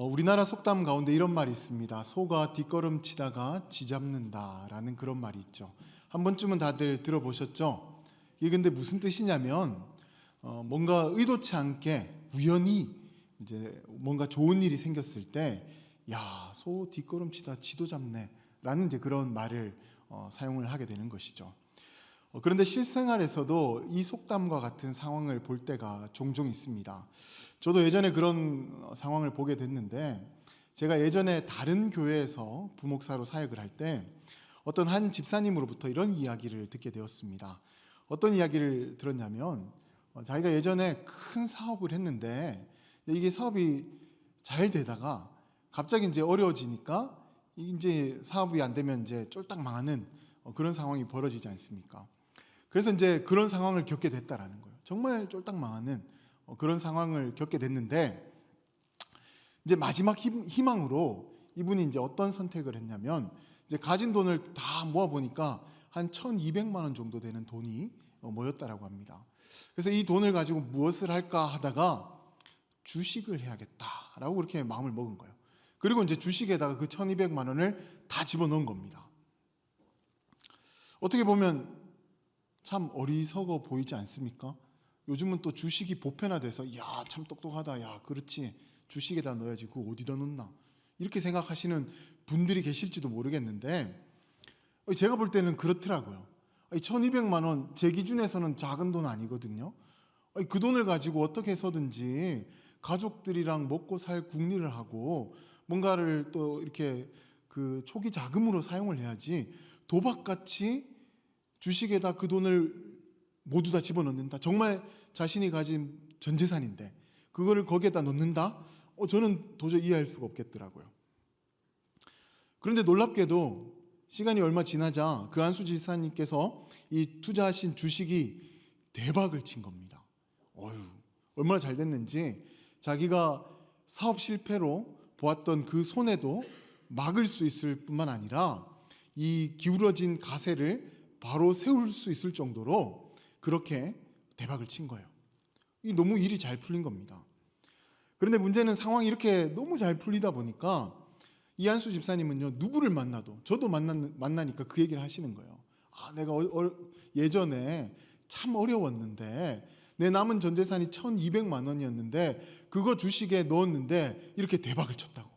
우리나라 속담 가운데 이런 말이 있습니다. 소가 뒷걸음치다가 쥐 잡는다라는 그런 말이 있죠. 한 번쯤은 다들 들어보셨죠? 이게 근데 무슨 뜻이냐면 뭔가 의도치 않게 우연히 이제 뭔가 좋은 일이 생겼을 때, 야, 소 뒷걸음치다 쥐도 잡네라는 이제 그런 말을 사용을 하게 되는 것이죠. 그런데 실생활에서도 이 속담과 같은 상황을 볼 때가 종종 있습니다. 저도 예전에 그런 상황을 보게 됐는데, 제가 예전에 다른 교회에서 부목사로 사역을 할 때 어떤 한 집사님으로부터 이런 이야기를 듣게 되었습니다. 어떤 이야기를 들었냐면, 자기가 예전에 큰 사업을 했는데 이게 사업이 잘 되다가 갑자기 이제 어려워지니까 이제 사업이 안 되면 이제 쫄딱 망하는 그런 상황이 벌어지지 않습니까? 그래서 이제 그런 상황을 겪게 됐다라는 거예요. 정말 쫄딱 망하는 그런 상황을 겪게 됐는데, 이제 마지막 희망으로 이분이 이제 어떤 선택을 했냐면, 이제 가진 돈을 다 모아 보니까 한 1,200만 원 정도 되는 돈이 모였다라고 합니다. 그래서 이 돈을 가지고 무엇을 할까 하다가 주식을 해야겠다라고 그렇게 마음을 먹은 거예요. 그리고 이제 주식에다가 그 1,200만 원을 다 집어넣은 겁니다. 어떻게 보면 참 어리석어 보이지 않습니까? 요즘은 또 주식이 보편화돼서 야, 참 똑똑하다. 야, 그렇지. 주식에다 넣어야지. 그거 어디다 넣나? 이렇게 생각하시는 분들이 계실지도 모르겠는데, 제가 볼 때는 그렇더라고요. 1,200만 원 제 기준에서는 작은 돈 아니거든요. 그 돈을 가지고 어떻게 해서든지 가족들이랑 먹고 살 궁리를 하고 뭔가를 또 이렇게 그 초기 자금으로 사용을 해야지, 도박같이 주식에다 그 돈을 모두 다 집어넣는다. 정말 자신이 가진 전 재산인데 그거를 거기에다 넣는다? 저는 도저히 이해할 수가 없겠더라고요. 그런데 놀랍게도 시간이 얼마 지나자 그 안수 지사님께서 이 투자하신 주식이 대박을 친 겁니다. 얼마나 잘 됐는지 자기가 사업 실패로 보았던 그 손해도 막을 수 있을 뿐만 아니라 이 기울어진 가세를 바로 세울 수 있을 정도로 그렇게 대박을 친 거예요. 이 너무 일이 잘 풀린 겁니다. 그런데 문제는 상황이 이렇게 너무 잘 풀리다 보니까 이한수 집사님은요, 누구를 만나도, 저도 만나니까 그 얘기를 하시는 거예요. 내가 예전에 참 어려웠는데 내 남은 전 재산이 1,200만 원이었는데 그거 주식에 넣었는데 이렇게 대박을 쳤다고.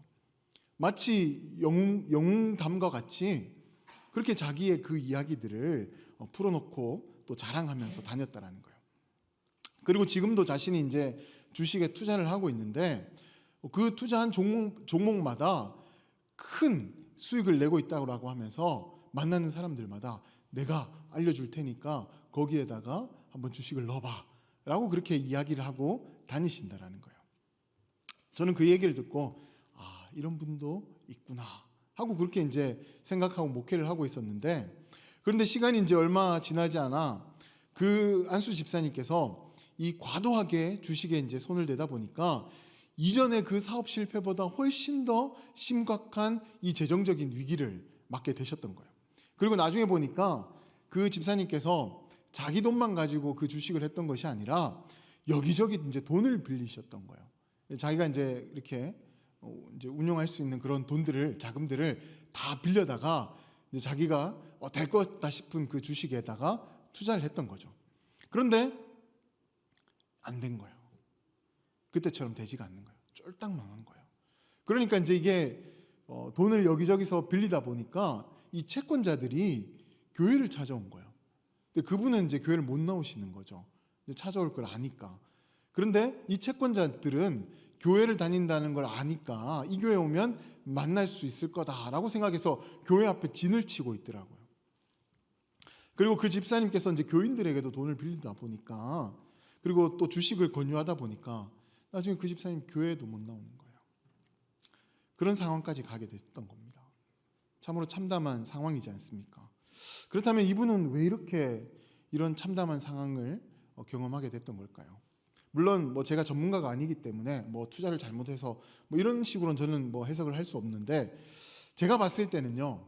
마치 영웅담과 같이 그렇게 자기의 그 이야기들을 풀어놓고 또 자랑하면서 다녔다라는 거예요. 그리고 지금도 자신이 이제 주식에 투자를 하고 있는데 그 투자한 종목마다 큰 수익을 내고 있다고 하면서 만나는 사람들마다 내가 알려줄 테니까 거기에다가 한번 주식을 넣어봐 라고 그렇게 이야기를 하고 다니신다라는 거예요. 저는 그 얘기를 듣고 이런 분도 있구나 하고 그렇게 이제 생각하고 목회를 하고 있었는데, 그런데 시간이 이제 얼마 지나지 않아 그 안수 집사님께서 이 과도하게 주식에 이제 손을 대다 보니까 이전에 그 사업 실패보다 훨씬 더 심각한 이 재정적인 위기를 맞게 되셨던 거예요. 그리고 나중에 보니까 그 집사님께서 자기 돈만 가지고 그 주식을 했던 것이 아니라 여기저기 이제 돈을 빌리셨던 거예요. 자기가 이제 이렇게 이제 운용할 수 있는 그런 돈들을, 자금들을 다 빌려다가 이제 자기가 될 거다 싶은 그 주식에다가 투자를 했던 거죠. 그런데 안 된 거예요. 그때처럼 되지가 않는 거예요. 쫄딱 망한 거예요. 그러니까 이제 이게 돈을 여기저기서 빌리다 보니까 이 채권자들이 교회를 찾아온 거예요. 근데 그분은 이제 교회를 못 나오시는 거죠. 이제 찾아올 걸 아니까. 그런데 이 채권자들은 교회를 다닌다는 걸 아니까 이 교회 오면 만날 수 있을 거다라고 생각해서 교회 앞에 진을 치고 있더라고요. 그리고 그 집사님께서 이제 교인들에게도 돈을 빌리다 보니까, 그리고 또 주식을 권유하다 보니까 나중에 그 집사님 교회에도 못 나오는 거예요. 그런 상황까지 가게 됐던 겁니다. 참으로 참담한 상황이지 않습니까? 그렇다면 이분은 왜 이렇게 이런 참담한 상황을 경험하게 됐던 걸까요? 물론 뭐 제가 전문가가 아니기 때문에 뭐 투자를 잘못해서 뭐 이런 식으로는 저는 뭐 해석을 할 수 없는데, 제가 봤을 때는요,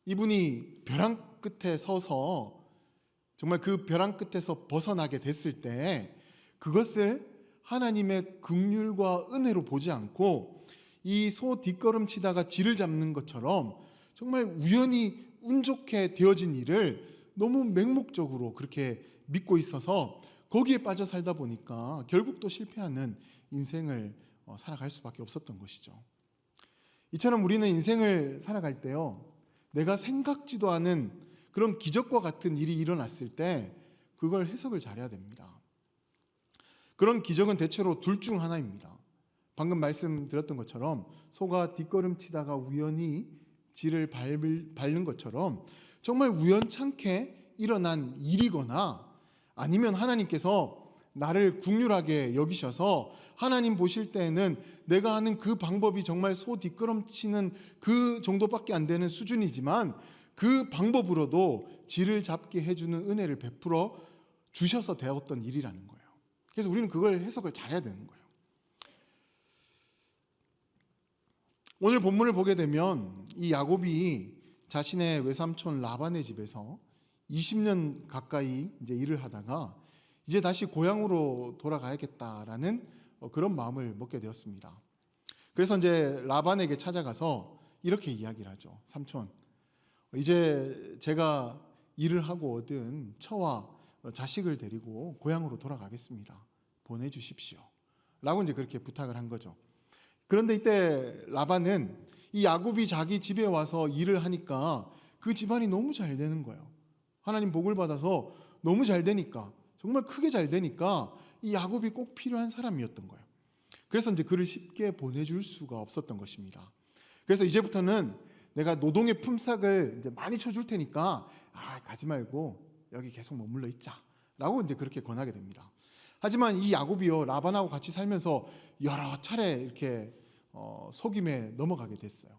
이분이 벼랑 끝에 서서 정말 그 벼랑 끝에서 벗어나게 됐을 때 그것을 하나님의 긍휼과 은혜로 보지 않고 이 소 뒷걸음치다가 쥐를 잡는 것처럼 정말 우연히 운 좋게 되어진 일을 너무 맹목적으로 그렇게 믿고 있어서 거기에 빠져 살다 보니까 결국 또 실패하는 인생을 살아갈 수밖에 없었던 것이죠. 이처럼 우리는 인생을 살아갈 때요, 내가 생각지도 않은 그런 기적과 같은 일이 일어났을 때 그걸 해석을 잘해야 됩니다. 그런 기적은 대체로 둘 중 하나입니다. 방금 말씀드렸던 것처럼 소가 뒷걸음치다가 우연히 쥐를 밟는 것처럼 정말 우연찮게 일어난 일이거나, 아니면 하나님께서 나를 긍휼하게 여기셔서 하나님 보실 때에는 내가 하는 그 방법이 정말 소 뒷걸음치는 그 정도밖에 안 되는 수준이지만 그 방법으로도 쥐를 잡게 해주는 은혜를 베풀어 주셔서 되었던 일이라는 거예요. 그래서 우리는 그걸 해석을 잘해야 되는 거예요. 오늘 본문을 보게 되면 이 야곱이 자신의 외삼촌 라반의 집에서 20년 가까이 이제 일을 하다가 이제 다시 고향으로 돌아가야겠다라는 그런 마음을 먹게 되었습니다. 그래서 이제 라반에게 찾아가서 이렇게 이야기를 하죠. 삼촌, 이제 제가 일을 하고 얻은 처와 자식을 데리고 고향으로 돌아가겠습니다. 보내주십시오. 라고 이제 그렇게 부탁을 한 거죠. 그런데 이때 라반은 이 야곱이 자기 집에 와서 일을 하니까 그 집안이 너무 잘 되는 거예요. 하나님 복을 받아서 너무 잘 되니까, 정말 크게 잘 되니까 이 야곱이 꼭 필요한 사람이었던 거예요. 그래서 이제 그를 쉽게 보내줄 수가 없었던 것입니다. 그래서 이제부터는 내가 노동의 품삯을 이제 많이 쳐줄 테니까 가지 말고 여기 계속 머물러 있자라고 이제 그렇게 권하게 됩니다. 하지만 이 야곱이요, 라반하고 같이 살면서 여러 차례 이렇게 속임에 넘어가게 됐어요.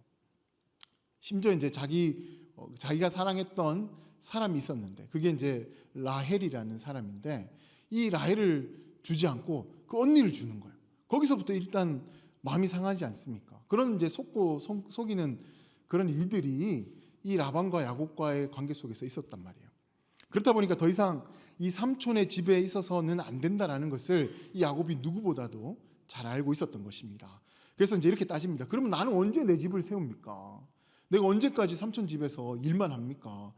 심지어 이제 자기가 사랑했던 사람이 있었는데 그게 이제 라헬이라는 사람인데 이 라헬을 주지 않고 그 언니를 주는 거예요. 거기서부터 일단 마음이 상하지 않습니까? 그런 이제 속이는 그런 일들이 이 라반과 야곱과의 관계 속에서 있었단 말이에요. 그렇다 보니까 더 이상 이 삼촌의 집에 있어서는 안 된다라는 것을 이 야곱이 누구보다도 잘 알고 있었던 것입니다. 그래서 이제 이렇게 따집니다. 그러면 나는 언제 내 집을 세웁니까? 내가 언제까지 삼촌 집에서 일만 합니까?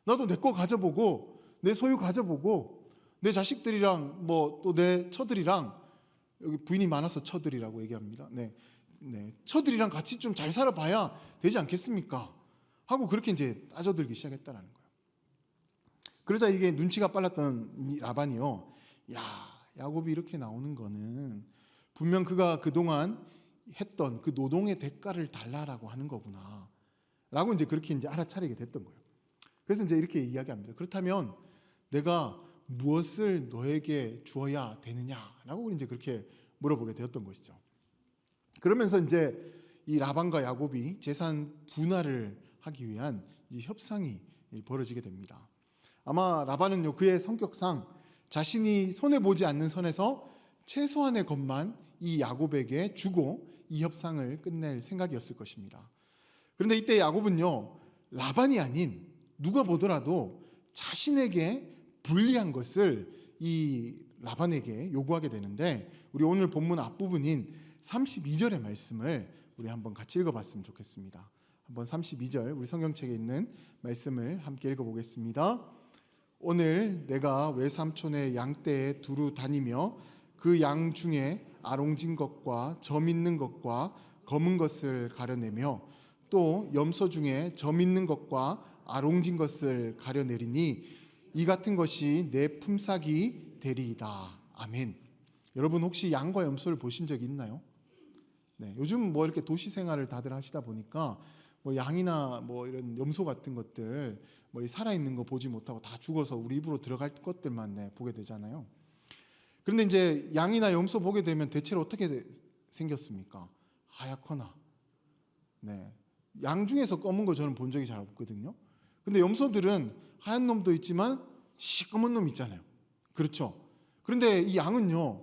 나도 내 거 가져보고 내 소유 가져보고 내 자식들이랑 뭐 또 내 처들이랑, 여기 부인이 많아서 처들이라고 얘기합니다. 네, 처들이랑 같이 좀 잘 살아봐야 되지 않겠습니까? 하고 그렇게 이제 따져들기 시작했다라는 거예요. 그러자 이게 눈치가 빨랐던 이 라반이요, 야, 야곱이 이렇게 나오는 거는 분명 그가 그동안 했던 그 노동의 대가를 달라라고 하는 거구나 라고 이제 그렇게 이제 알아차리게 됐던 거예요. 그래서 이제 이렇게 이야기합니다. 그렇다면 내가 무엇을 너에게 주어야 되느냐라고 이제 그렇게 물어보게 되었던 것이죠. 그러면서 이제 이 라반과 야곱이 재산 분할을 하기 위한 이 협상이 벌어지게 됩니다. 아마 라반은요, 그의 성격상 자신이 손해 보지 않는 선에서 최소한의 것만 이 야곱에게 주고 이 협상을 끝낼 생각이었을 것입니다. 그런데 이때 야곱은요, 라반이 아닌 누가 보더라도 자신에게 불리한 것을 이 라반에게 요구하게 되는데, 우리 오늘 본문 앞부분인 32절의 말씀을 우리 한번 같이 읽어봤으면 좋겠습니다. 한번 32절 우리 성경책에 있는 말씀을 함께 읽어보겠습니다. 오늘 내가 외삼촌의 양떼에 두루 다니며 그 양 중에 아롱진 것과 점 있는 것과 검은 것을 가려내며 또 염소 중에 점 있는 것과 아롱진 것을 가려내리니 이 같은 것이 내 품삯이 되리이다. 아멘. 여러분 혹시 양과 염소를 보신 적 있나요? 네, 요즘 뭐 이렇게 도시 생활을 다들 하시다 보니까 뭐 양이나 뭐 이런 염소 같은 것들 뭐 살아 있는 거 보지 못하고 다 죽어서 우리 입으로 들어갈 것들만 보게 되잖아요. 그런데 이제 양이나 염소 보게 되면 대체로 어떻게 생겼습니까? 하얗거나, 양 중에서 검은 거 저는 본 적이 잘 없거든요. 근데 염소들은 하얀 놈도 있지만 시꺼먼 놈 있잖아요. 그렇죠? 그런데 이 양은요,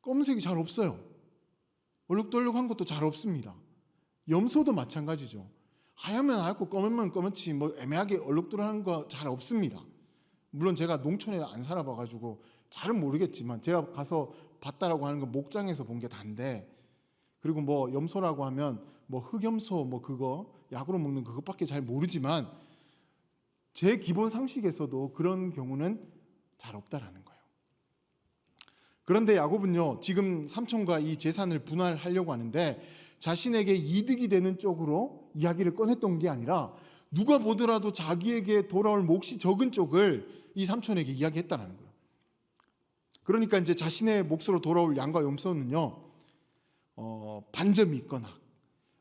검은색이 잘 없어요. 얼룩덜룩한 것도 잘 없습니다. 염소도 마찬가지죠. 하얗면 하얗고 검으면 검은지 뭐 애매하게 얼룩덜룩한 거 잘 없습니다. 물론 제가 농촌에 안 살아봐가지고 잘은 모르겠지만 제가 가서 봤다라고 하는 건 목장에서 본 게 다인데, 그리고 뭐 염소라고 하면 뭐 흑염소 뭐 그거 약으로 먹는 그것밖에 잘 모르지만 제 기본 상식에서도 그런 경우는 잘 없다라는 거예요. 그런데 야곱은요, 지금 삼촌과 이 재산을 분할하려고 하는데 자신에게 이득이 되는 쪽으로 이야기를 꺼냈던 게 아니라 누가 보더라도 자기에게 돌아올 몫이 적은 쪽을 이 삼촌에게 이야기했다는 거예요. 그러니까 이제 자신의 몫으로 돌아올 양과 염소는요, 반점이 있거나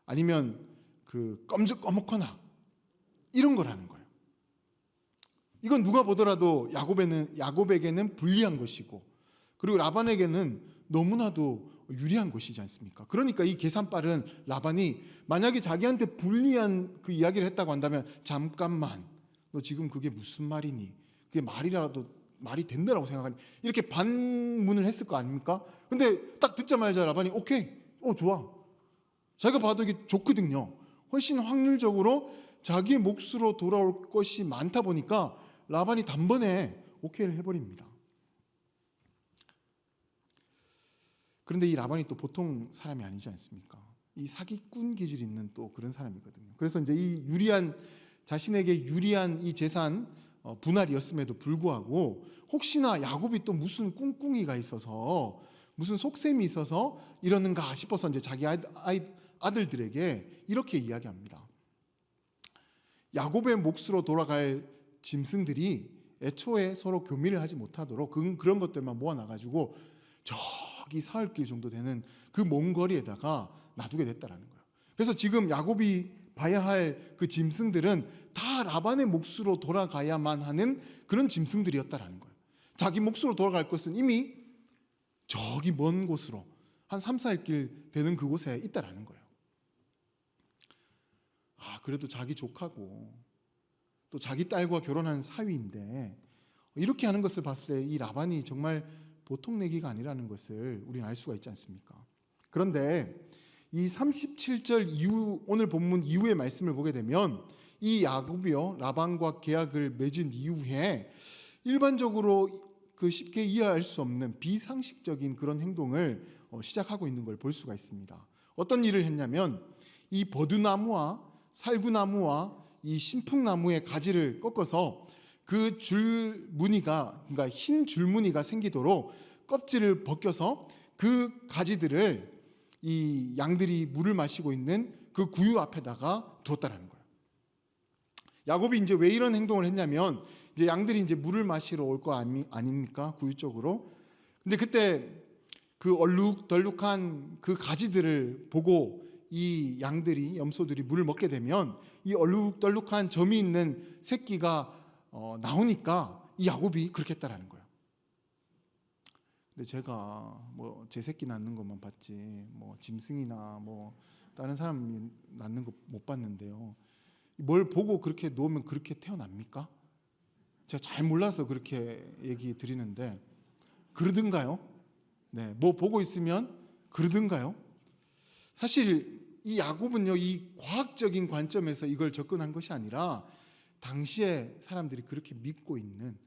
아니면 그 검적꺼먹거나 이런 거라는 거예요. 이건 누가 보더라도 야곱에게는 불리한 것이고, 그리고 라반에게는 너무나도 유리한 것이지 않습니까? 그러니까 이 계산빨은 라반이 만약에 자기한테 불리한 그 이야기를 했다고 한다면, 잠깐만, 너 지금 그게 무슨 말이니? 그게 말이 된다라고 생각하니? 이렇게 반문을 했을 거 아닙니까? 근데 딱 듣자마자 라반이 오케이, 좋아. 자기가 봐도 이게 좋거든요. 훨씬 확률적으로 자기의 몫으로 돌아올 것이 많다 보니까 라반이 단번에 오케이를 해버립니다. 그런데 이 라반이 또 보통 사람이 아니지 않습니까? 이 사기꾼 기질이 있는 또 그런 사람이거든요. 그래서 이제 자신에게 유리한 이 재산 분할이었음에도 불구하고 혹시나 야곱이 또 무슨 꿍꿍이가 있어서 무슨 속셈이 있어서 이러는가 싶어서 이제 자기 아들들에게 이렇게 이야기합니다. 야곱의 몫으로 돌아갈 짐승들이 애초에 서로 교미를 하지 못하도록 그런 것들만 모아놔가지고 저기 사흘길 정도 되는 그 먼 거리에다가 놔두게 됐다라는 거예요. 그래서 지금 야곱이 봐야 할 그 짐승들은 다 라반의 몫으로 돌아가야만 하는 그런 짐승들이었다라는 거예요. 자기 몫으로 돌아갈 것은 이미 저기 먼 곳으로 한 3, 4일 되는 그곳에 있다라는 거예요. 그래도 자기 조카고 또 자기 딸과 결혼한 사위인데 이렇게 하는 것을 봤을 때 이 라반이 정말 보통 내기가 아니라는 것을 우리는 알 수가 있지 않습니까? 그런데 이 37절 이후, 오늘 본문 이후의 말씀을 보게 되면 이 야곱이요, 라반과 계약을 맺은 이후에 일반적으로 그 쉽게 이해할 수 없는 비상식적인 그런 행동을 시작하고 있는 걸 볼 수가 있습니다. 어떤 일을 했냐면 이 버드나무와 살구나무와 이 신풍나무의 가지를 꺾어서 그 줄무늬가, 그러니까 흰 줄무늬가 생기도록 껍질을 벗겨서 그 가지들을 이 양들이 물을 마시고 있는 그 구유 앞에다가 두었다라는 거예요. 야곱이 이제 왜 이런 행동을 했냐면 이제 양들이 이제 물을 마시러 올 거 아닙니까? 구유 쪽으로. 근데 그때 그 얼룩덜룩한 그 가지들을 보고 이 양들이, 염소들이 물을 먹게 되면 이 얼룩덜룩한 점이 있는 새끼가 나오니까 이 야곱이 그렇게 했다라는 거예요. 근데 제가 뭐 제 새끼 낳는 것만 봤지 뭐 짐승이나 뭐 다른 사람이 낳는 거 못 봤는데요. 뭘 보고 그렇게 놓으면 그렇게 태어납니까? 제가 잘 몰라서 그렇게 얘기 드리는데 그러든가요? 네, 뭐 보고 있으면 그러든가요? 사실 이 야곱은요, 이 과학적인 관점에서 이걸 접근한 것이 아니라 당시에 사람들이 그렇게 믿고 있는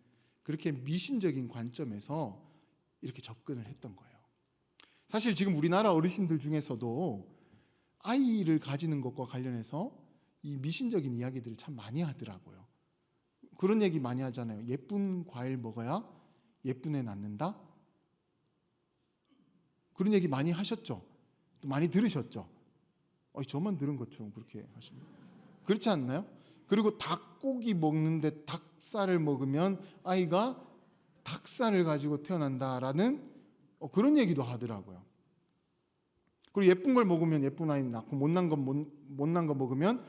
그렇게 미신적인 관점에서 이렇게 접근을 했던 거예요. 사실 지금 우리나라 어르신들 중에서도 아이를 가지는 것과 관련해서 이 미신적인 이야기들을 참 많이 하더라고요. 그런 얘기 많이 하잖아요. 예쁜 과일 먹어야 예쁜 애 낳는다. 그런 얘기 많이 하셨죠. 또 많이 들으셨죠. 저만 들은 것처럼 그렇게 하십니다. 그렇지 않나요? 그리고 닭고기 먹는데 닭살을 먹으면 아이가 닭살을 가지고 태어난다라는 그런 얘기도 하더라고요. 그리고 예쁜 걸 먹으면 예쁜 아이 낳고 못난 거 먹으면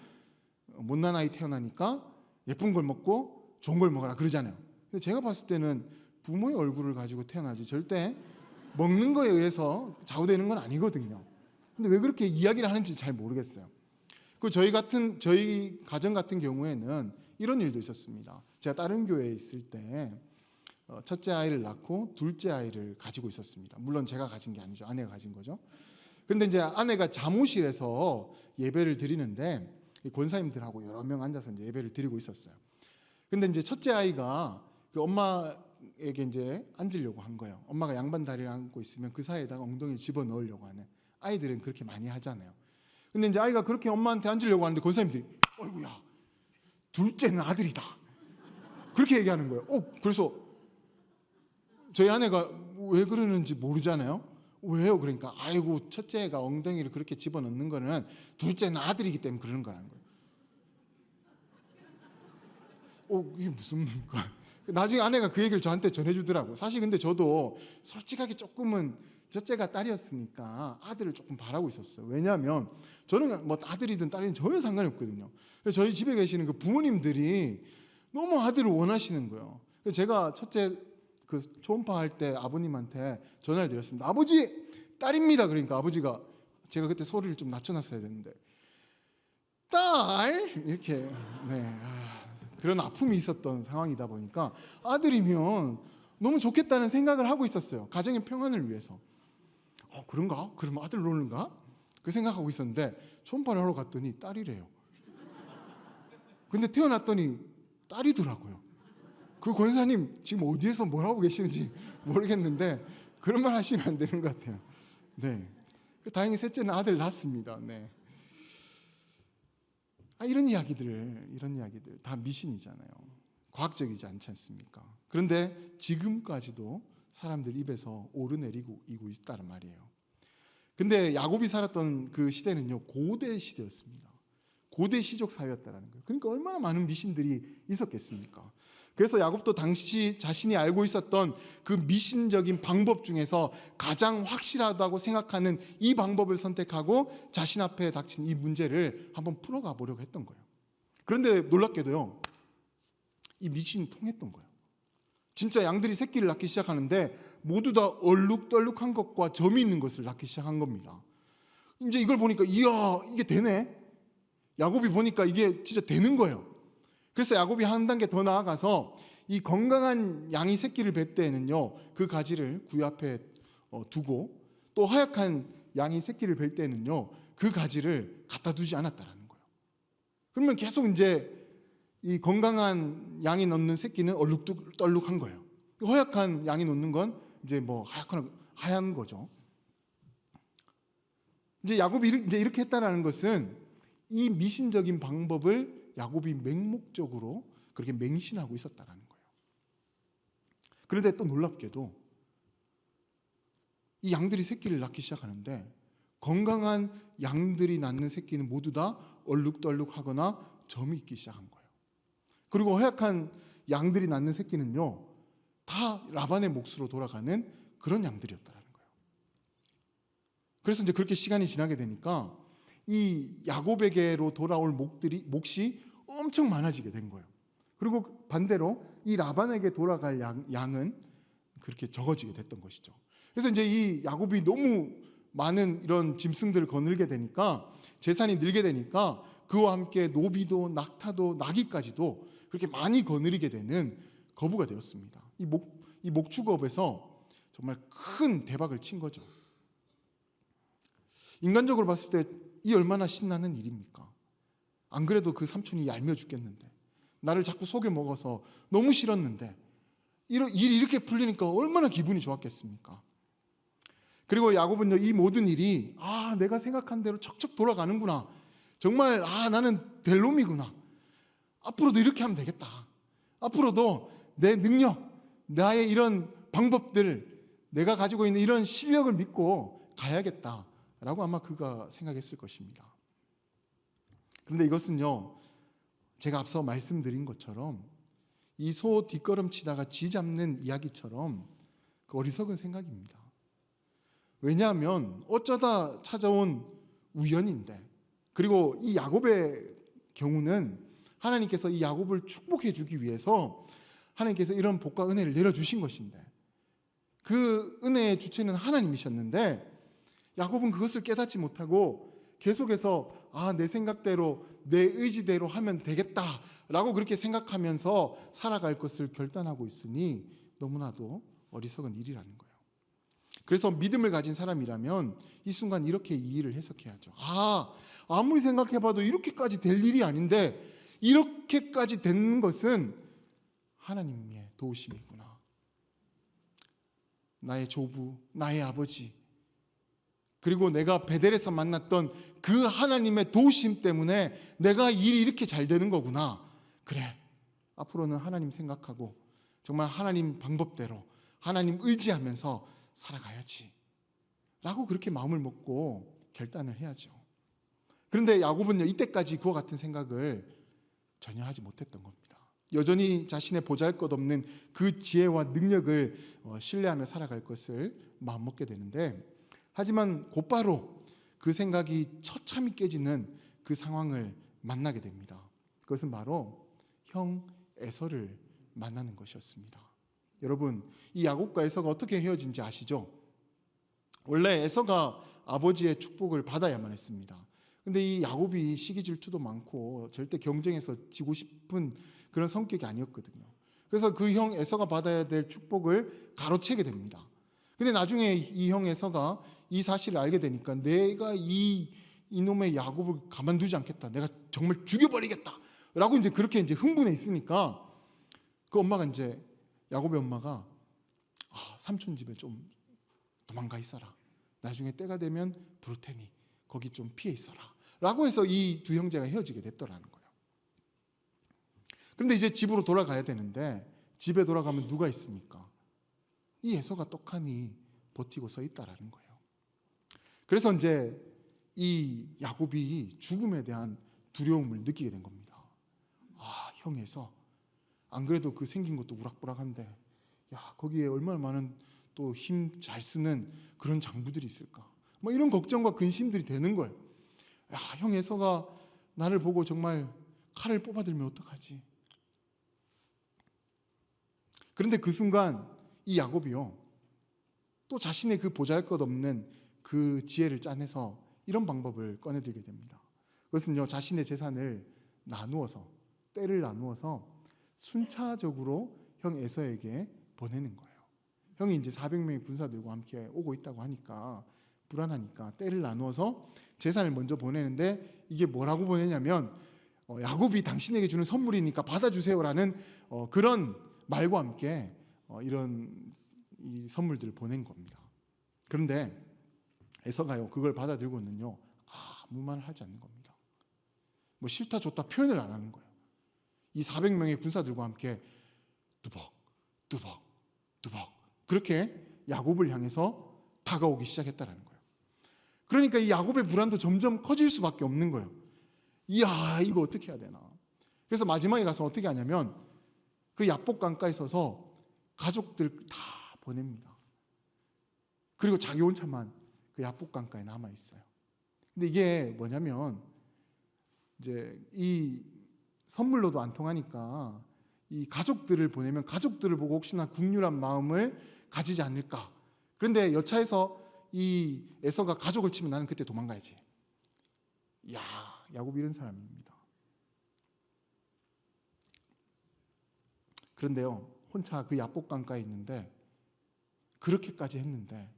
못난 아이 태어나니까 예쁜 걸 먹고 좋은 걸 먹어라 그러잖아요. 근데 제가 봤을 때는 부모의 얼굴을 가지고 태어나지 절대 먹는 거에 의해서 좌우되는 건 아니거든요. 근데 왜 그렇게 이야기를 하는지 잘 모르겠어요. 그 저희 가정 같은 경우에는 이런 일도 있었습니다. 제가 다른 교회에 있을 때 첫째 아이를 낳고 둘째 아이를 가지고 있었습니다. 물론 제가 가진 게 아니죠. 아내가 가진 거죠. 근데 이제 아내가 잠옷실에서 예배를 드리는데 권사님들하고 여러 명 앉아서 이제 예배를 드리고 있었어요. 근데 이제 첫째 아이가 그 엄마에게 이제 앉으려고 한 거예요. 엄마가 양반 다리를 안고 있으면 그 사이에다가 엉덩이를 집어 넣으려고 하는 아이들은 그렇게 많이 하잖아요. 근데 이제 아이가 그렇게 엄마한테 앉으려고 하는데 권사님들이 어이구야, 둘째는 아들이다, 그렇게 얘기하는 거예요. 그래서 저희 아내가 왜 그러는지 모르잖아요. 왜요? 그러니까 아이고, 첫째가 엉덩이를 그렇게 집어넣는 거는 둘째는 아들이기 때문에 그러는 거라는 거예요. 이게 무슨 말인가? 나중에 아내가 그 얘기를 저한테 전해주더라고. 사실 근데 저도 솔직하게 조금은 첫째가 딸이었으니까 아들을 조금 바라고 있었어요. 왜냐하면 저는 뭐 아들이든 딸이든 전혀 상관이 없거든요. 그래서 저희 집에 계시는 그 부모님들이 너무 아들을 원하시는 거예요. 그래서 제가 첫째 그 초음파 할 때 아버님한테 전화를 드렸습니다. 아버지, 딸입니다. 그러니까 아버지가, 제가 그때 소리를 좀 낮춰놨어야 되는데, 딸 이렇게, 네, 그런 아픔이 있었던 상황이다 보니까 아들이면 너무 좋겠다는 생각을 하고 있었어요. 가정의 평안을 위해서. 그런가? 그럼 아들 놓는가? 그 생각하고 있었는데 초음파를 하러 갔더니 딸이래요. 근데 태어났더니 딸이더라고요. 그 권사님 지금 어디에서 뭘 하고 계시는지 모르겠는데 그런 말 하시면 안 되는 것 같아요. 네, 다행히 셋째는 아들 낳았습니다. 네. 이런 이야기들 다 미신이잖아요. 과학적이지 않지 않습니까? 그런데 지금까지도 사람들 입에서 오르내리고 있다는 말이에요. 근데 야곱이 살았던 그 시대는요, 고대 시대였습니다. 고대 시족 사회였다라는 거예요. 그러니까 얼마나 많은 미신들이 있었겠습니까? 그래서 야곱도 당시 자신이 알고 있었던 그 미신적인 방법 중에서 가장 확실하다고 생각하는 이 방법을 선택하고 자신 앞에 닥친 이 문제를 한번 풀어가 보려고 했던 거예요. 그런데 놀랍게도요, 이 미신이 통했던 거예요. 진짜 양들이 새끼를 낳기 시작하는데 모두 다 얼룩덜룩한 것과 점이 있는 것을 낳기 시작한 겁니다. 이제 이걸 보니까 이야, 이게 되네. 야곱이 보니까 이게 진짜 되는 거예요. 그래서 야곱이 한 단계 더 나아가서 이 건강한 양이 새끼를 뵐 때에는요, 그 가지를 구유 앞에 두고, 또 허약한 양이 새끼를 뵐 때는요, 그 가지를 갖다 두지 않았다라는 거예요. 그러면 계속 이제 이 건강한 양이 넣는 새끼는 얼룩덜룩한 거예요. 허약한 양이 놓는 건 이제 뭐 하얀 거죠. 이제 야곱이 이제 이렇게 했다라는 것은 이 미신적인 방법을 야곱이 맹목적으로 그렇게 맹신하고 있었다라는 거예요. 그런데 또 놀랍게도 이 양들이 새끼를 낳기 시작하는데 건강한 양들이 낳는 새끼는 모두 다 얼룩덜룩하거나 점이 있기 시작한 거예요. 그리고 허약한 양들이 낳는 새끼는요, 다 라반의 몫으로 돌아가는 그런 양들이었다라는 거예요. 그래서 이제 그렇게 시간이 지나게 되니까 이 야곱에게로 돌아올 몫이 엄청 많아지게 된 거예요. 그리고 반대로 이 라반에게 돌아갈 양은 그렇게 적어지게 됐던 것이죠. 그래서 이제 이 야곱이 너무 많은 이런 짐승들을 거느리게 되니까, 재산이 늘게 되니까 그와 함께 노비도 낙타도 나귀까지도 그렇게 많이 거느리게 되는 거부가 되었습니다. 이 목축업에서 정말 큰 대박을 친 거죠. 인간적으로 봤을 때 이 얼마나 신나는 일입니까? 안 그래도 그 삼촌이 얄미워 죽겠는데, 나를 자꾸 속여 먹어서 너무 싫었는데 일이 이렇게 풀리니까 얼마나 기분이 좋았겠습니까? 그리고 야곱은요, 이 모든 일이 내가 생각한 대로 척척 돌아가는구나, 정말 나는 될 놈이구나, 앞으로도 이렇게 하면 되겠다, 앞으로도 내 능력, 나의 이런 방법들, 내가 가지고 있는 이런 실력을 믿고 가야겠다라고 아마 그가 생각했을 것입니다. 그런데 이것은요, 제가 앞서 말씀드린 것처럼 이 소 뒷걸음치다가 쥐 잡는 이야기처럼 그 어리석은 생각입니다. 왜냐하면 어쩌다 찾아온 우연인데, 그리고 이 야곱의 경우는 하나님께서 이 야곱을 축복해 주기 위해서 하나님께서 이런 복과 은혜를 내려주신 것인데, 그 은혜의 주체는 하나님이셨는데 야곱은 그것을 깨닫지 못하고 계속해서 내 생각대로 내 의지대로 하면 되겠다라고 그렇게 생각하면서 살아갈 것을 결단하고 있으니 너무나도 어리석은 일이라는 거예요. 그래서 믿음을 가진 사람이라면 이 순간 이렇게 이 일을 해석해야죠. 아무리 생각해봐도 이렇게까지 될 일이 아닌데 이렇게까지 된 것은 하나님의 도우심이구나. 나의 조부, 나의 아버지, 그리고 내가 베델에서 만났던 그 하나님의 도우심 때문에 내가 일이 이렇게 잘 되는 거구나. 그래, 앞으로는 하나님 생각하고 정말 하나님 방법대로 하나님 의지하면서 살아가야지 라고 그렇게 마음을 먹고 결단을 해야죠. 그런데 야곱은요, 이때까지 그와 같은 생각을 전혀 하지 못했던 겁니다. 여전히 자신의 보잘것없는 그 지혜와 능력을 신뢰하며 살아갈 것을 마음먹게 되는데, 하지만 곧바로 그 생각이 처참히 깨지는 그 상황을 만나게 됩니다. 그것은 바로 형 에서를 만나는 것이었습니다. 여러분, 이 야곱과 에서가 어떻게 헤어진지 아시죠? 원래 에서가 아버지의 축복을 받아야만 했습니다. 근데 이 야곱이 시기 질투도 많고 절대 경쟁에서 지고 싶은 그런 성격이 아니었거든요. 그래서 그 형 에서가 받아야 될 축복을 가로채게 됩니다. 근데 나중에 이 형 에서가 이 사실을 알게 되니까 내가 이놈의 야곱을 가만두지 않겠다. 내가 정말 죽여버리겠다. 라고 이제 그렇게 이제 흥분해 있으니까 그 엄마가 이제 야곱의 엄마가 삼촌 집에 좀 도망가 있어라. 나중에 때가 되면 부를 테니 거기 좀 피해 있어라. 라고 해서 이 두 형제가 헤어지게 됐더라는 거예요. 그런데 이제 집으로 돌아가야 되는데 집에 돌아가면 누가 있습니까? 이 에서가 떡하니 버티고 서 있다라는 거예요. 그래서 이제 이 야곱이 죽음에 대한 두려움을 느끼게 된 겁니다. 형 에서 안 그래도 그 생긴 것도 우락부락한데 거기에 얼마나 많은 또 힘 잘 쓰는 그런 장부들이 있을까? 뭐 이런 걱정과 근심들이 되는 거예요. 형 에서가 나를 보고 정말 칼을 뽑아들면 어떡하지? 그런데 그 순간 이 야곱이요, 또 자신의 그 보잘것없는 그 지혜를 짜내서 이런 방법을 꺼내들게 됩니다. 그것은요, 자신의 재산을 나누어서, 때를 나누어서 순차적으로 형 에서에게 보내는 거예요. 형이 이제 400명의 군사들과 함께 오고 있다고 하니까 불안하니까 때를 나누어서 재산을 먼저 보내는데, 이게 뭐라고 보내냐면 야곱이 당신에게 주는 선물이니까 받아주세요라는 그런 말과 함께 이런 이 선물들을 보낸 겁니다. 그런데 에서가요, 그걸 받아들고는요 아무 말을 하지 않는 겁니다. 뭐 싫다 좋다 표현을 안 하는 거예요. 이 400명의 군사들과 함께 뚜벅 뚜벅 뚜벅 그렇게 야곱을 향해서 다가오기 시작했다라는 거예요. 그러니까 이 야곱의 불안도 점점 커질 수밖에 없는 거예요. 이야, 이거 어떻게 해야 되나. 그래서 마지막에 가서 어떻게 하냐면 그 야복 강가에 서서 가족들 다 보냅니다. 그리고 자기 혼자만 그 야복 강가에 남아 있어요. 근데 이게 뭐냐면 이제 이 선물로도 안 통하니까 이 가족들을 보내면 가족들을 보고 혹시나 국률한 마음을 가지지 않을까. 그런데 여차해서 이 에서가 가족을 치면 나는 그때 도망가야지. 야곱이 이런 사람입니다. 그런데요, 혼자 그 야복 강가에 있는데 그렇게까지 했는데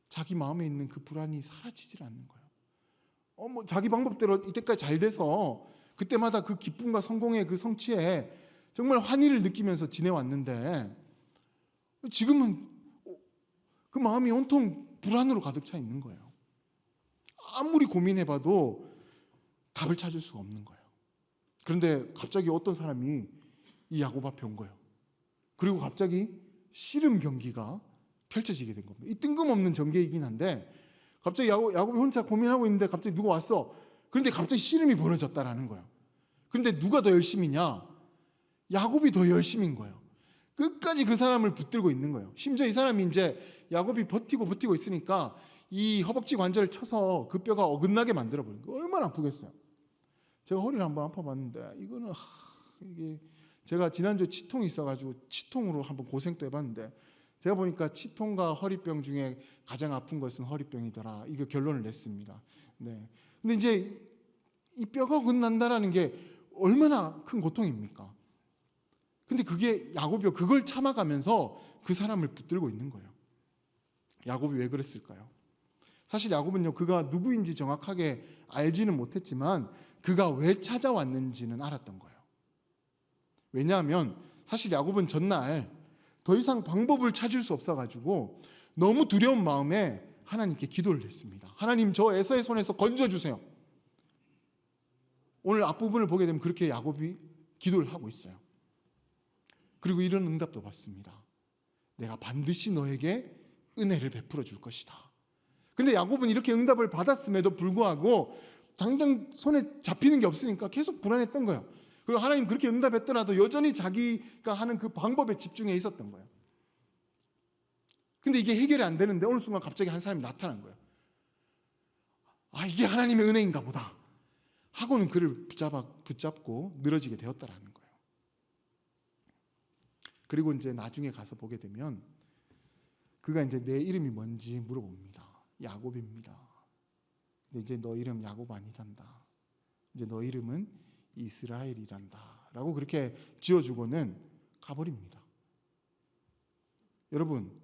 자기 마음에 있는 그 불안이 사라지질 않는 거예요. 뭐 자기 방법대로 이때까지 잘 돼서 그때마다 그 기쁨과 성공의 그 성취에 정말 환희를 느끼면서 지내왔는데 지금은 그 마음이 온통 불안으로 가득 차 있는 거예요. 아무리 고민해봐도 답을 찾을 수가 없는 거예요. 그런데 갑자기 어떤 사람이 이 야곱 앞에 온 거예요. 그리고 갑자기 씨름 경기가 펼쳐지게 된 겁니다. 이 뜬금없는 전개이긴 한데 갑자기 야곱이 혼자 고민하고 있는데 갑자기 누가 왔어. 그런데 갑자기 씨름이 벌어졌다라는 거예요. 그런데 누가 더 열심히냐? 야곱이 더 열심인 거예요. 끝까지 그 사람을 붙들고 있는 거예요. 심지어 이 사람이 이제 야곱이 버티고 있으니까 이 허벅지 관절을 쳐서 그 뼈가 어긋나게 만들어 버린 거예요. 얼마나 아프겠어요. 제가 허리를 한번 아파봤는데 이거는 이게 제가 지난주에 치통이 있어가지고 치통으로 한번 고생도 해봤는데 제가 보니까 치통과 허리병 중에 가장 아픈 것은 허리병이더라. 이거 결론을 냈습니다. 네. 근데 이제 이 뼈가 어긋난다라는 게 얼마나 큰 고통입니까? 근데 그게 야곱이요, 그걸 참아가면서 그 사람을 붙들고 있는 거예요. 야곱이 왜 그랬을까요? 사실 야곱은요, 그가 누구인지 정확하게 알지는 못했지만 그가 왜 찾아왔는지는 알았던 거예요. 왜냐하면 사실 야곱은 전날 더 이상 방법을 찾을 수 없어가지고 너무 두려운 마음에 하나님께 기도를 했습니다. 하나님, 저 에서의 손에서 건져주세요. 오늘 앞부분을 보게 되면 그렇게 야곱이 기도를 하고 있어요. 그리고 이런 응답도 받습니다. 내가 반드시 너에게 은혜를 베풀어 줄 것이다. 근데 야곱은 이렇게 응답을 받았음에도 불구하고 당장 손에 잡히는 게 없으니까 계속 불안했던 거예요. 그리고 하나님 그렇게 응답했더라도 여전히 자기가 하는 그 방법에 집중해 있었던 거예요. 근데 이게 해결이 안 되는데 어느 순간 갑자기 한 사람이 나타난 거예요. 아, 이게 하나님의 은혜인가 보다 하고는 그를 붙잡고 늘어지게 되었다라는 거예요. 그리고 이제 나중에 가서 보게 되면 그가 이제 내 이름이 뭔지 물어봅니다. 야곱입니다. 근데 이제 너 이름 야곱 아니단다. 이제 너 이름은 이스라엘이란다. 라고 그렇게 지어주고는 가버립니다. 여러분,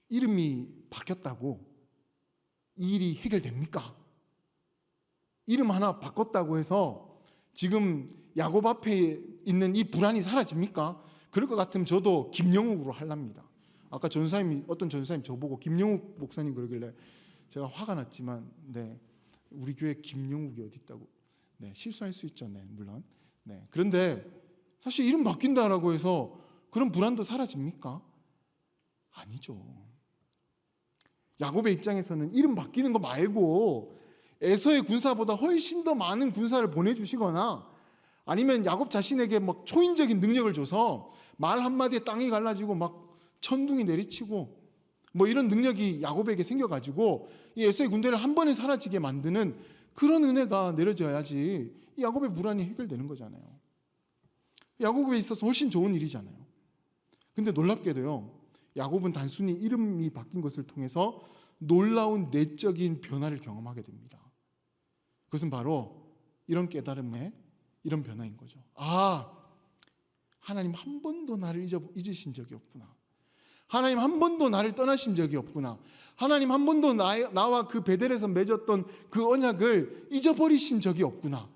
이름이 바뀌었다고 이 일이 해결됩니까? 이름 하나 바꿨다고 해서 지금 야곱 앞에 있는 이 불안이 사라집니까? 그럴 것 같으면 저도 김영욱으로 하랍니다. 아까 어떤 전사님이 저보고 김영욱 목사님 그러길래 제가 화가 났지만, 네, 우리 교회 김영욱이 어디 있다고. 네, 실수할 수 있죠. 네, 물론. 네, 그런데 사실 이름 바뀐다라고 해서 그런 불안도 사라집니까? 아니죠. 야곱의 입장에서는 이름 바뀌는 거 말고 에서의 군사보다 훨씬 더 많은 군사를 보내주시거나 아니면 야곱 자신에게 막 초인적인 능력을 줘서 말 한마디에 땅이 갈라지고 막 천둥이 내리치고 뭐 이런 능력이 야곱에게 생겨가지고 이 에서의 군대를 한 번에 사라지게 만드는 그런 은혜가 내려져야지 이 야곱의 불안이 해결되는 거잖아요. 야곱에 있어서 훨씬 좋은 일이잖아요. 근데 놀랍게도요, 야곱은 단순히 이름이 바뀐 것을 통해서 놀라운 내적인 변화를 경험하게 됩니다. 그것은 바로 이런 깨달음의 이런 변화인 거죠. 아, 하나님 한 번도 나를 잊으신 적이 없구나. 하나님 한 번도 나를 떠나신 적이 없구나. 하나님 한 번도 나와 그 베델에서 맺었던 그 언약을 잊어버리신 적이 없구나.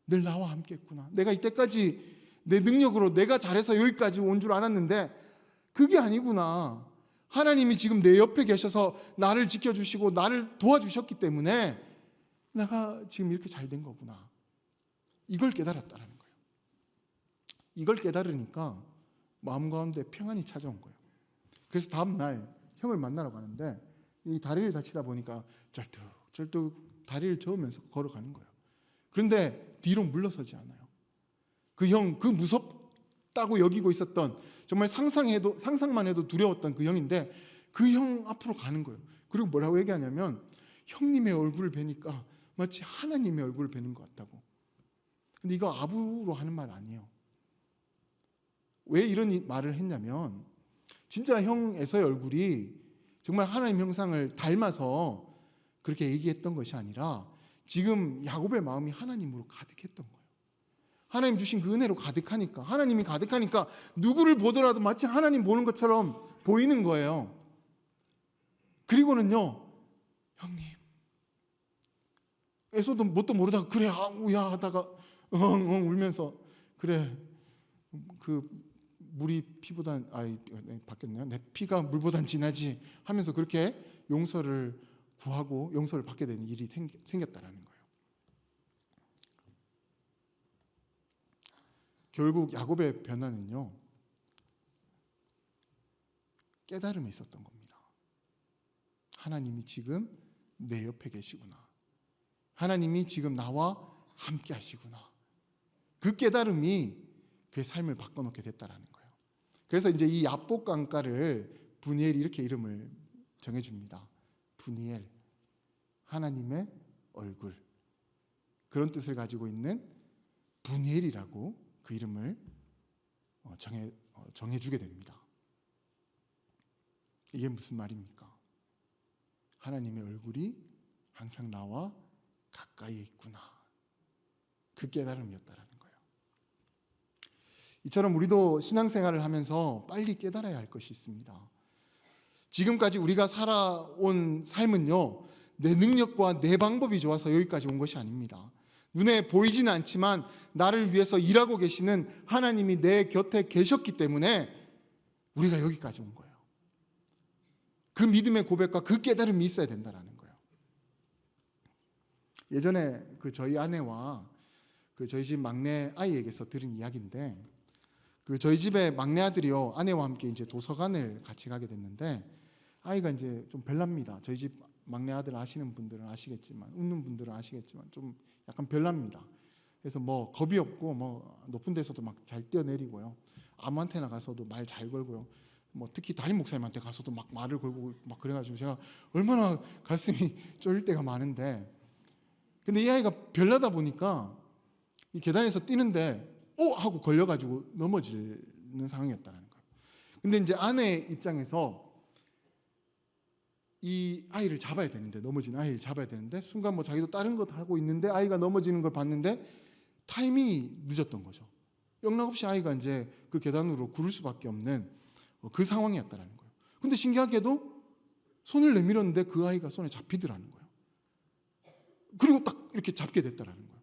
늘 나와 함께 했구나. 내가 이때까지 내 능력으로 내가 잘해서 여기까지 온 줄 알았는데 그게 아니구나. 하나님이 지금 내 옆에 계셔서 나를 지켜주시고 나를 도와주셨기 때문에 내가 지금 이렇게 잘 된 거구나. 이걸 깨달았다는 거예요. 이걸 깨달으니까 마음 가운데 평안이 찾아온 거예요. 그래서 다음 날 형을 만나러 가는데 이 다리를 다치다 보니까 절뚝 다리를 저으면서 걸어가는 거예요. 그런데 뒤로 물러서지 않아요. 그 형, 그 무섭다고 여기고 있었던 정말 상상만 해도 두려웠던 그 형인데 그 형 앞으로 가는 거예요. 그리고 뭐라고 얘기하냐면 형님의 얼굴을 뵈니까 마치 하나님의 얼굴을 뵈는 것 같다고. 근데 이거 아부로 하는 말 아니에요. 왜 이런 말을 했냐면 진짜 형 에서의 얼굴이 정말 하나님 형상을 닮아서 그렇게 얘기했던 것이 아니라 지금 야곱의 마음이 하나님으로 가득했던 거예요. 하나님 주신 그 은혜로 가득하니까, 하나님이 가득하니까 누구를 보더라도 마치 하나님 보는 것처럼 보이는 거예요. 그리고는요, 형님, 에서도 뭣도 모르다가 그래 아우야 하다가 울면서 그래 그 물이 피보단 바뀌었네요. 내 피가 물보단 진하지 하면서 그렇게 용서를 구하고 용서를 받게 되는 일이 생겼다라는 거예요. 결국 야곱의 변화는요, 깨달음에 있었던 겁니다. 하나님이 지금 내 옆에 계시구나. 하나님이 지금 나와 함께 하시구나. 그 깨달음이 그의 삶을 바꿔놓게 됐다라는 거예요. 그래서 이제 이 야복 강가를 브니엘이 이렇게 이름을 정해줍니다. 브니엘, 하나님의 얼굴. 그런 뜻을 가지고 있는 브니엘이라고 그 이름을 정해주게 됩니다. 이게 무슨 말입니까? 하나님의 얼굴이 항상 나와 가까이 있구나. 그 깨달음이었다라는 거예요. 이처럼 우리도 신앙생활을 하면서 빨리 깨달아야 할 것이 있습니다. 지금까지 우리가 살아온 삶은요, 내 능력과 내 방법이 좋아서 여기까지 온 것이 아닙니다. 눈에 보이지는 않지만 나를 위해서 일하고 계시는 하나님이 내 곁에 계셨기 때문에 우리가 여기까지 온 거예요. 그 믿음의 고백과 그 깨달음이 있어야 된다라는 거예요. 예전에 그 저희 아내와 그 저희 집 막내 아이에게서 들은 이야기인데, 그 저희 집의 막내 아들이요, 아내와 함께 이제 도서관을 같이 가게 됐는데, 아이가 이제 좀 별납니다. 저희 집 막내 아들 아시는 분들은 아시겠지만, 웃는 분들은 아시겠지만 좀 약간 별납니다. 그래서 뭐 겁이 없고 뭐 높은 데서도 막 잘 뛰어내리고요, 아무한테나 가서도 말 잘 걸고요, 뭐 특히 담임 목사님한테 가서도 막 말을 걸고 막 그래가지고 제가 얼마나 가슴이 쫄릴 때가 많은데, 근데 이 아이가 별나다 보니까 이 계단에서 뛰는데 하고 걸려가지고 넘어지는 상황이었다는 거예요. 근데 이제 아내 입장에서 이 아이를 잡아야 되는데, 넘어진 아이를 잡아야 되는데, 순간 뭐 자기도 다른 것 하고 있는데 아이가 넘어지는 걸 봤는데 타이밍이 늦었던 거죠. 영락없이 아이가 이제 그 계단으로 구를 수밖에 없는 그 상황이었다는 거예요. 근데 신기하게도 손을 내밀었는데 그 아이가 손에 잡히더라는 거예요. 그리고 딱 이렇게 잡게 됐다는 거예요.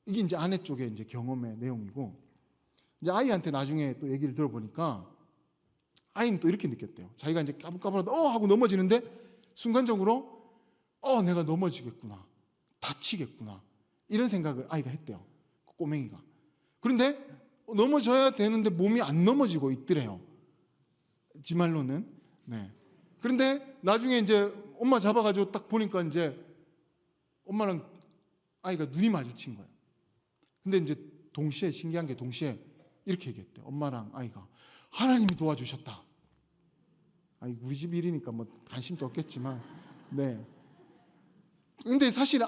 이게 이제 아내 쪽의 이제 경험의 내용이고, 이제 아이한테 나중에 또 얘기를 들어보니까 아이는 또 이렇게 느꼈대요. 자기가 이제 까불까불하다 하고 넘어지는데 순간적으로 내가 넘어지겠구나, 다치겠구나, 이런 생각을 아이가 했대요, 그 꼬맹이가. 그런데 넘어져야 되는데 몸이 안 넘어지고 있더래요, 지 말로는. 네. 그런데 나중에 이제 엄마 잡아가지고 딱 보니까 이제 엄마랑 아이가 눈이 마주친 거예요. 근데 이제 동시에, 신기한 게 동시에 이렇게 얘기했대. 엄마랑 아이가 하나님이 도와주셨다. 아니, 우리 집 일이니까 뭐 관심도 없겠지만, 네. 근데 사실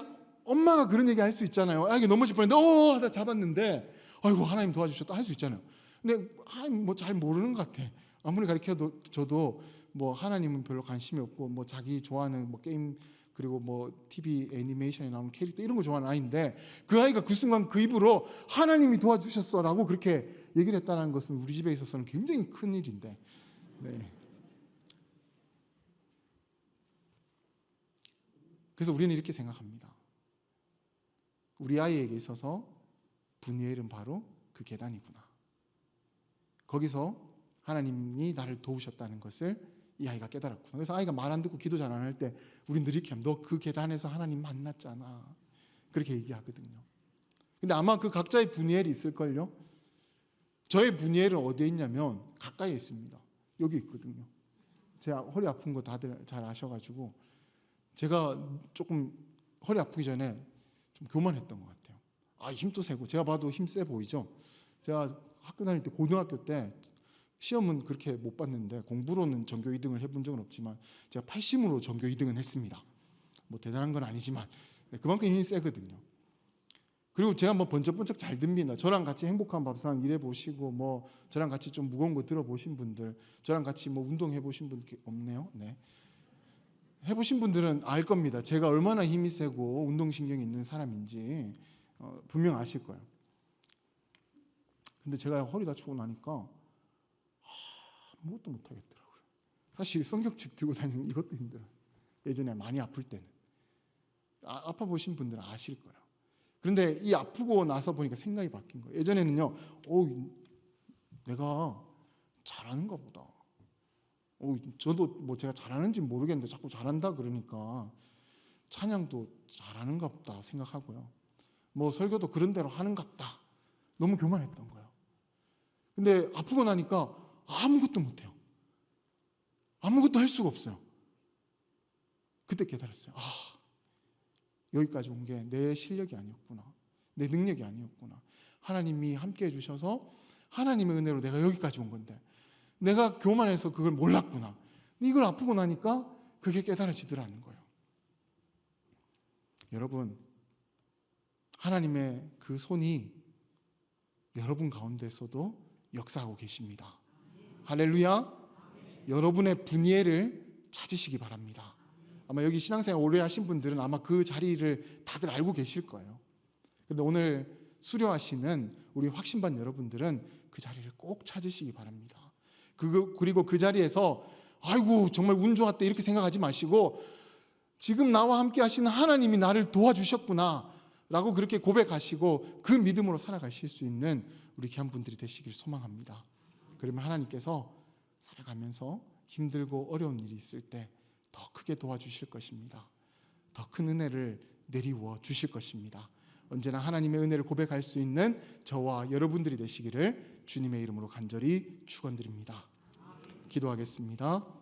엄마가 그런 얘기 할 수 있잖아요. 아이가 넘어질 뻔했는데 하다 잡았는데 아이고 하나님 도와주셨다 할 수 있잖아요. 근데 뭐 잘 모르는 것 같아. 아무리 가르쳐도 저도 뭐 하나님은 별로 관심이 없고, 뭐 자기 좋아하는 뭐 게임, 그리고 뭐 TV 애니메이션에 나오는 캐릭터 이런 거 좋아하는 아이인데, 그 아이가 그 순간 그 입으로 하나님이 도와주셨어라고 그렇게 얘기를 했다는 것은 우리 집에 있어서는 굉장히 큰 일인데, 네. 그래서 우리는 이렇게 생각합니다. 우리 아이에게 있어서 분이엘은 바로 그 계단이구나. 거기서 하나님이 나를 도우셨다는 것을 이 아이가 깨달았구나. 그래서 아이가 말 안 듣고 기도 잘 안 할 때 우린 늘 이렇게 하면, 너 그 계단에서 하나님 만났잖아, 그렇게 얘기하거든요. 근데 아마 그 각자의 분이엘이 있을걸요. 저의 분이엘은 어디에 있냐면 가까이에 있습니다. 여기 있거든요. 제가 허리 아픈 거 다들 잘 아셔가지고 제가 조금 허리 아프기 전에 좀 교만했던 것 같아요. 힘도 세고, 제가 봐도 힘 세 보이죠. 제가 학교 다닐 때, 고등학교 때 시험은 그렇게 못 봤는데 공부로는 전교 2등을 해본 적은 없지만 제가 80으로 전교 2등은 했습니다. 뭐 대단한 건 아니지만 그만큼 힘이 세거든요. 그리고 제가 뭐 번쩍번쩍 잘 듭니다. 저랑 같이 행복한 밥상 일해보시고, 뭐 저랑 같이 좀 무거운 거 들어보신 분들, 저랑 같이 뭐 운동해보신 분 없네요. 네. 해보신 분들은 알 겁니다. 제가 얼마나 힘이 세고 운동신경이 있는 사람인지 분명 아실 거예요. 근데 제가 허리 다치고 나니까 아무것도 못하겠더라고요. 사실 성경책 들고 다니는 이것도 힘들어요. 예전에 많이 아플 때는. 아파 보신 분들은 아실 거예요. 그런데 이 아프고 나서 보니까 생각이 바뀐 거예요. 예전에는요, 내가 잘하는가 보다. 저도 뭐 제가 잘하는지 모르겠는데 자꾸 잘한다 그러니까 찬양도 잘하는가 보다 생각하고요. 뭐 설교도 그런 대로 하는가 보다. 너무 교만했던 거예요. 근데 아프고 나니까 아무것도 못해요. 아무것도 할 수가 없어요. 그때 깨달았어요. 여기까지 온 게 내 실력이 아니었구나, 내 능력이 아니었구나. 하나님이 함께 해주셔서 하나님의 은혜로 내가 여기까지 온 건데 내가 교만해서 그걸 몰랐구나. 이걸 아프고 나니까 그게 깨달아지더라는 거예요. 여러분, 하나님의 그 손이 여러분 가운데서도 역사하고 계십니다. 할렐루야. 여러분의 분이엘을 찾으시기 바랍니다. 아마 여기 신앙생활 오래 하신 분들은 아마 그 자리를 다들 알고 계실 거예요. 그런데 오늘 수료하시는 우리 확신반 여러분들은 그 자리를 꼭 찾으시기 바랍니다. 그리고 그 자리에서 아이고 정말 운 좋았대 이렇게 생각하지 마시고, 지금 나와 함께 하시는 하나님이 나를 도와주셨구나 라고 그렇게 고백하시고 그 믿음으로 살아가실 수 있는 우리 귀한 분들이 되시길 소망합니다. 그러면 하나님께서 살아가면서 힘들고 어려운 일이 있을 때 더 크게 도와주실 것입니다. 더 큰 은혜를 내리워 주실 것입니다. 언제나 하나님의 은혜를 고백할 수 있는 저와 여러분들이 되시기를 주님의 이름으로 간절히 축원드립니다. 기도하겠습니다.